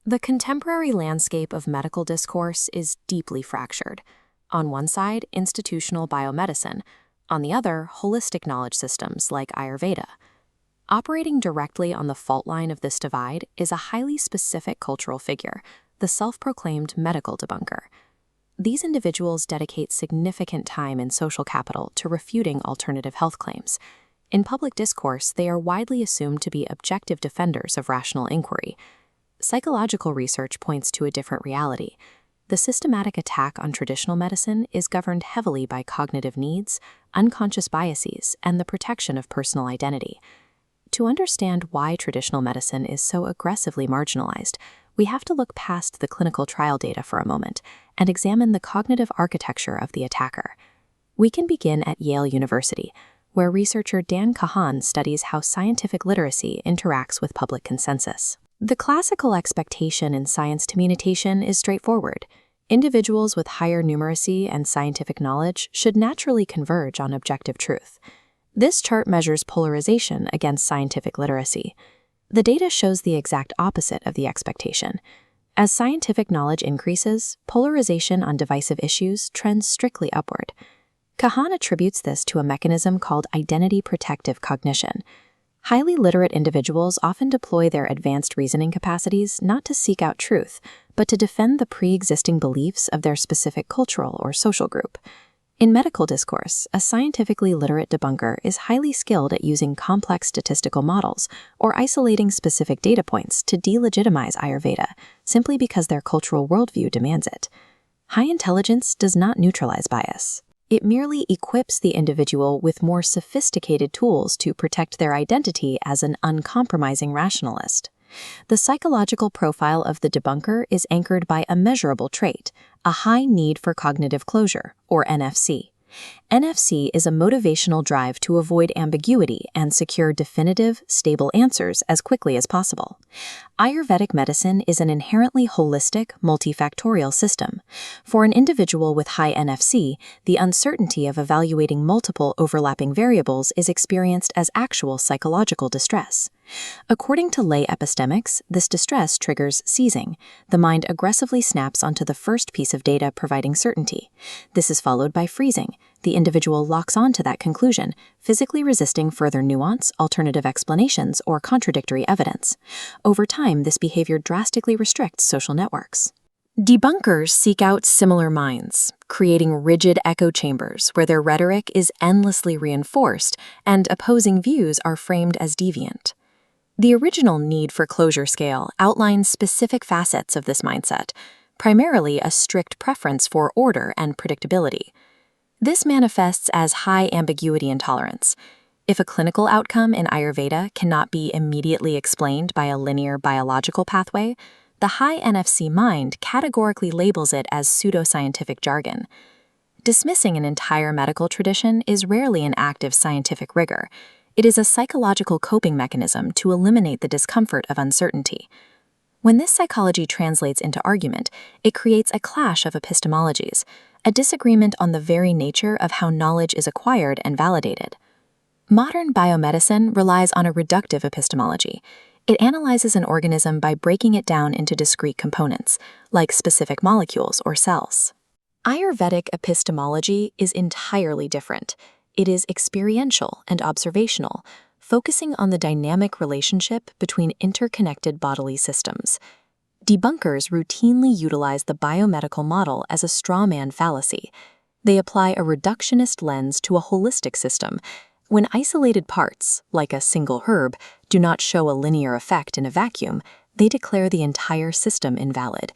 The contemporary landscape of medical discourse is deeply fractured. On one side, institutional biomedicine. On the other, holistic knowledge systems like Ayurveda. Operating directly on the fault line of this divide is a highly specific cultural figure, the self-proclaimed medical debunker. These individuals dedicate significant time and social capital to refuting alternative health claims. In public discourse, they are widely assumed to be objective defenders of rational inquiry. Psychological research points to a different reality. The systematic attack on traditional medicine is governed heavily by cognitive needs, unconscious biases, and the protection of personal identity. To understand why traditional medicine is so aggressively marginalized, we have to look past the clinical trial data for a moment and examine the cognitive architecture of the attacker. We can begin at Yale University, where researcher Dan Kahan studies how scientific literacy interacts with public consensus. The classical expectation in science communication is straightforward. Individuals with higher numeracy and scientific knowledge should naturally converge on objective truth. This chart measures polarization against scientific literacy. The data shows the exact opposite of the expectation. As scientific knowledge increases, polarization on divisive issues trends strictly upward. Kahan attributes this to a mechanism called identity protective cognition. Highly literate individuals often deploy their advanced reasoning capacities not to seek out truth, but to defend the pre-existing beliefs of their specific cultural or social group. In medical discourse, a scientifically literate debunker is highly skilled at using complex statistical models or isolating specific data points to delegitimize Ayurveda, simply because their cultural worldview demands it. High intelligence does not neutralize bias. It merely equips the individual with more sophisticated tools to protect their identity as an uncompromising rationalist. The psychological profile of the debunker is anchored by a measurable trait, a high need for cognitive closure, or NFC. NFC is a motivational drive to avoid ambiguity and secure definitive, stable answers as quickly as possible. Ayurvedic medicine is an inherently holistic, multifactorial system. For an individual with high NFC, the uncertainty of evaluating multiple overlapping variables is experienced as actual psychological distress. According to lay epistemics, this distress triggers seizing. The mind aggressively snaps onto the first piece of data providing certainty. This is followed by freezing. The individual locks onto that conclusion, physically resisting further nuance, alternative explanations, or contradictory evidence. Over time, this behavior drastically restricts social networks. Debunkers seek out similar minds, creating rigid echo chambers where their rhetoric is endlessly reinforced and opposing views are framed as deviant. The original need for closure scale outlines specific facets of this mindset, primarily a strict preference for order and predictability. This manifests as high ambiguity intolerance. If a clinical outcome in Ayurveda cannot be immediately explained by a linear biological pathway, the high NFC mind categorically labels it as pseudoscientific jargon. Dismissing an entire medical tradition is rarely an act of scientific rigor. It is a psychological coping mechanism to eliminate the discomfort of uncertainty. When this psychology translates into argument, it creates a clash of epistemologies, a disagreement on the very nature of how knowledge is acquired and validated. Modern biomedicine relies on a reductive epistemology. It analyzes an organism by breaking it down into discrete components, like specific molecules or cells. Ayurvedic epistemology is entirely different. It is experiential and observational, focusing on the dynamic relationship between interconnected bodily systems. Debunkers routinely utilize the biomedical model as a straw man fallacy. They apply a reductionist lens to a holistic system. When isolated parts, like a single herb, do not show a linear effect in a vacuum, they declare the entire system invalid.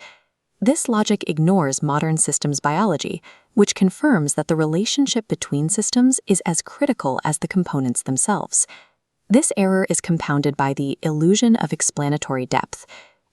This logic ignores modern systems biology, which confirms that the relationship between systems is as critical as the components themselves. This error is compounded by the illusion of explanatory depth.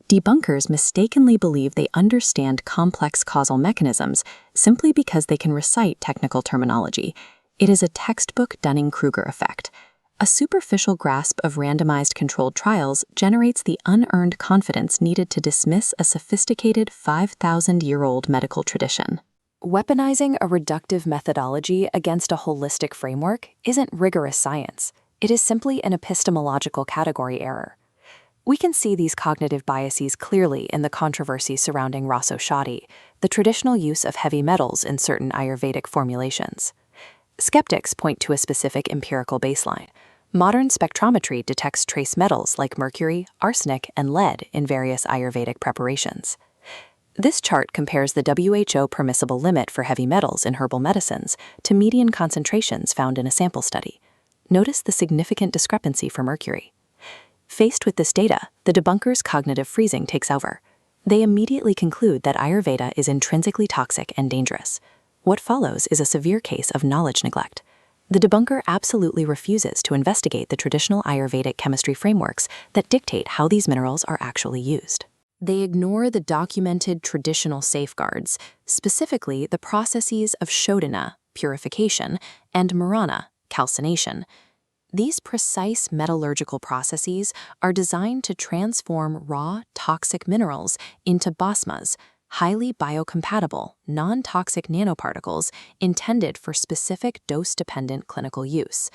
Debunkers mistakenly believe they understand complex causal mechanisms simply because they can recite technical terminology. It is a textbook Dunning-Kruger effect. A superficial grasp of randomized controlled trials generates the unearned confidence needed to dismiss a sophisticated 5,000-year-old medical tradition. Weaponizing a reductive methodology against a holistic framework isn't rigorous science. It is simply an epistemological category error. We can see these cognitive biases clearly in the controversy surrounding Raso Shadi, the traditional use of heavy metals in certain Ayurvedic formulations. Skeptics point to a specific empirical baseline. Modern spectrometry detects trace metals like mercury, arsenic, and lead in various Ayurvedic preparations. This chart compares the WHO permissible limit for heavy metals in herbal medicines to median concentrations found in a sample study. Notice the significant discrepancy for mercury. Faced with this data, the debunkers' cognitive freezing takes over. They immediately conclude that Ayurveda is intrinsically toxic and dangerous. What follows is a severe case of knowledge neglect. The debunker absolutely refuses to investigate the traditional Ayurvedic chemistry frameworks that dictate how these minerals are actually used. They ignore the documented traditional safeguards, specifically the processes of shodhana, purification, and marana, calcination. These precise metallurgical processes are designed to transform raw, toxic minerals into basmas, highly biocompatible, non-toxic nanoparticles intended for specific dose-dependent clinical use.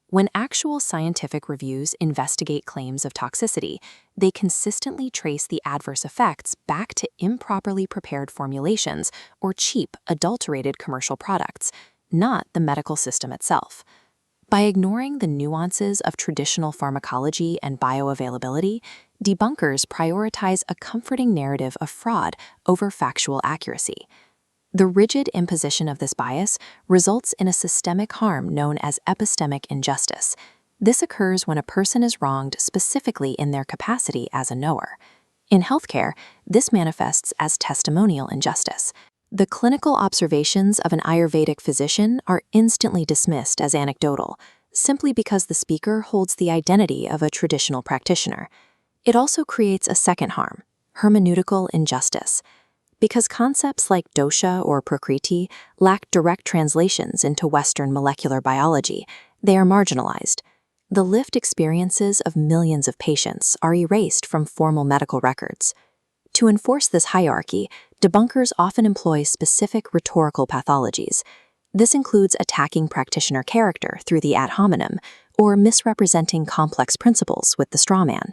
When actual scientific reviews investigate claims of toxicity, they consistently trace the adverse effects back to improperly prepared formulations or cheap, adulterated commercial products, not the medical system itself. By ignoring the nuances of traditional pharmacology and bioavailability, debunkers prioritize a comforting narrative of fraud over factual accuracy. The rigid imposition of this bias results in a systemic harm known as epistemic injustice. This occurs when a person is wronged specifically in their capacity as a knower. In healthcare, this manifests as testimonial injustice. The clinical observations of an Ayurvedic physician are instantly dismissed as anecdotal, simply because the speaker holds the identity of a traditional practitioner. It also creates a second harm, hermeneutical injustice. Because concepts like dosha or prakriti lack direct translations into Western molecular biology, they are marginalized. The lived experiences of millions of patients are erased from formal medical records. To enforce this hierarchy, debunkers often employ specific rhetorical pathologies. This includes attacking practitioner character through the ad hominem or misrepresenting complex principles with the straw man.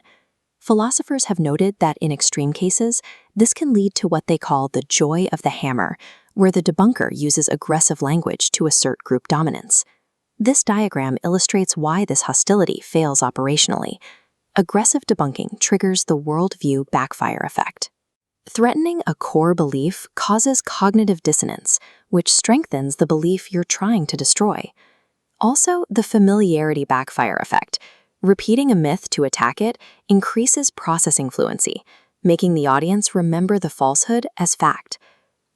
Philosophers have noted that in extreme cases, this can lead to what they call the joy of the hammer, where the debunker uses aggressive language to assert group dominance. This diagram illustrates why this hostility fails operationally. Aggressive debunking triggers the worldview backfire effect. Threatening a core belief causes cognitive dissonance, which strengthens the belief you're trying to destroy. Also, the familiarity backfire effect. Repeating a myth to attack it increases processing fluency, making the audience remember the falsehood as fact.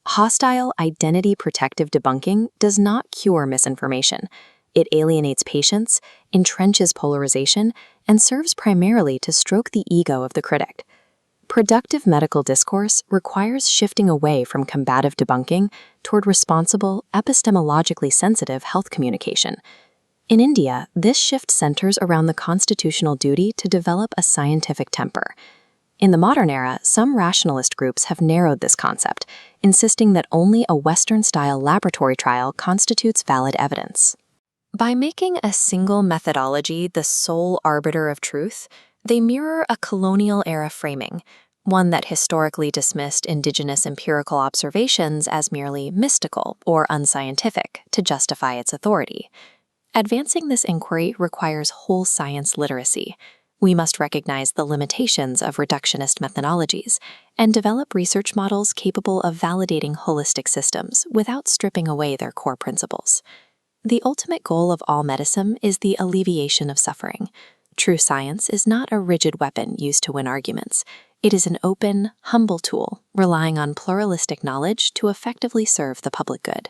Hostile, identity-protective debunking does not cure misinformation. It alienates patients, entrenches polarization, and serves primarily to stroke the ego of the critic. Productive medical discourse requires shifting away from combative debunking toward responsible, epistemologically sensitive health communication. In India, this shift centers around the constitutional duty to develop a scientific temper. In the modern era, some rationalist groups have narrowed this concept, insisting that only a Western-style laboratory trial constitutes valid evidence. By making a single methodology the sole arbiter of truth, they mirror a colonial-era framing, one that historically dismissed indigenous empirical observations as merely mystical or unscientific to justify its authority. Advancing this inquiry requires whole science literacy. We must recognize the limitations of reductionist methodologies and develop research models capable of validating holistic systems without stripping away their core principles. The ultimate goal of all medicine is the alleviation of suffering. True science is not a rigid weapon used to win arguments. It is an open, humble tool relying on pluralistic knowledge to effectively serve the public good.